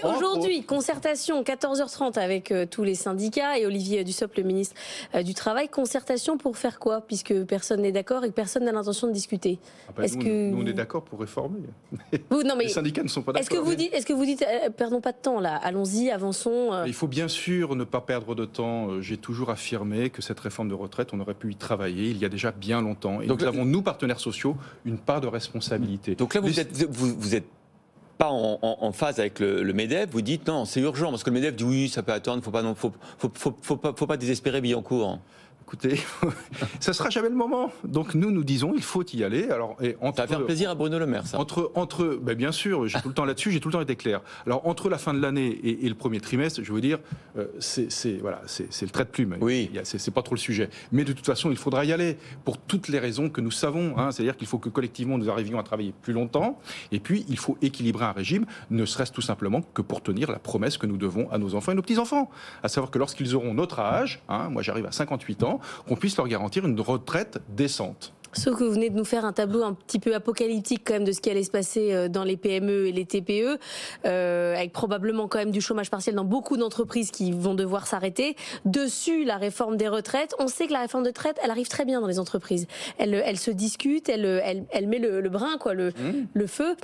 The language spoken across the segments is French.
aujourd'hui, concertation, 14h30 avec tous les syndicats et Olivier Dussopt, le ministre du Travail. Concertation pour faire quoi? Puisque personne n'est d'accord et que personne n'a l'intention de discuter. Nous, on est d'accord pour réformer. Non, mais les syndicats ne sont pas d'accord. Est-ce que vous dites perdons pas de temps là, allons-y, avançons Il faut bien sûr ne pas perdre de temps. J'ai toujours affirmé que cette réforme de retraite, on aurait pu y travailler il y a déjà bien longtemps. Et donc, nous avons, nous, partenaires sociaux, une part de responsabilité. Donc là, vous êtes pas en phase avec le MEDEF, vous dites non, c'est urgent, parce que le MEDEF dit oui, ça peut attendre, faut pas désespérer Billancourt. Écoutez, ça sera jamais le moment. Donc nous disons, il faut y aller. Alors, ça va faire plaisir à Bruno Le Maire, ça. Bien sûr, j'ai tout le temps là-dessus, j'ai tout le temps été clair. Alors entre la fin de l'année et le premier trimestre, je veux dire, c'est le trait de plume. Oui. C'est pas trop le sujet. Mais de toute façon, il faudra y aller pour toutes les raisons que nous savons. C'est-à-dire qu'il faut que collectivement nous arrivions à travailler plus longtemps. Et puis il faut équilibrer un régime, ne serait-ce tout simplement que pour tenir la promesse que nous devons à nos enfants et nos petits-enfants. À savoir que lorsqu'ils auront notre âge, moi j'arrive à 58 ans, qu'on puisse leur garantir une retraite décente. Sauf que vous venez de nous faire un tableau un petit peu apocalyptique quand même de ce qui allait se passer dans les PME et les TPE, avec probablement quand même du chômage partiel dans beaucoup d'entreprises qui vont devoir s'arrêter. Dessus, la réforme des retraites. On sait que la réforme des retraites, elle arrive très bien dans les entreprises. Elle se discute, elle met le brin, quoi, le feu.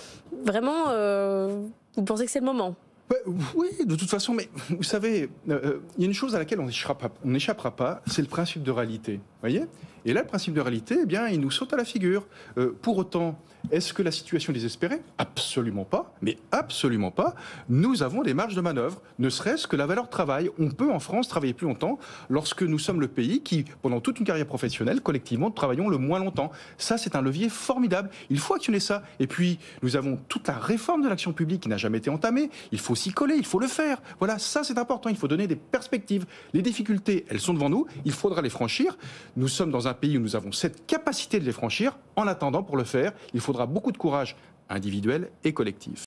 Vraiment, vous pensez que c'est le moment ? Oui, de toute façon, mais vous savez, il y a une chose à laquelle on n'échappera pas, c'est le principe de réalité. Voyez ? Et là, le principe de réalité, il nous saute à la figure. Pour autant, est-ce que la situation est désespérée ? Absolument pas, mais absolument pas. Nous avons des marges de manœuvre, ne serait-ce que la valeur travail. On peut en France travailler plus longtemps lorsque nous sommes le pays qui, pendant toute une carrière professionnelle, collectivement, travaillons le moins longtemps. Ça, c'est un levier formidable. Il faut actionner ça. Et puis, nous avons toute la réforme de l'action publique qui n'a jamais été entamée. Il faut s'y coller, il faut le faire. Voilà, ça, c'est important. Il faut donner des perspectives. Les difficultés, elles sont devant nous. Il faudra les franchir. Nous sommes dans un pays où nous avons cette capacité de les franchir. En attendant, pour le faire, il faudra beaucoup de courage individuel et collectif.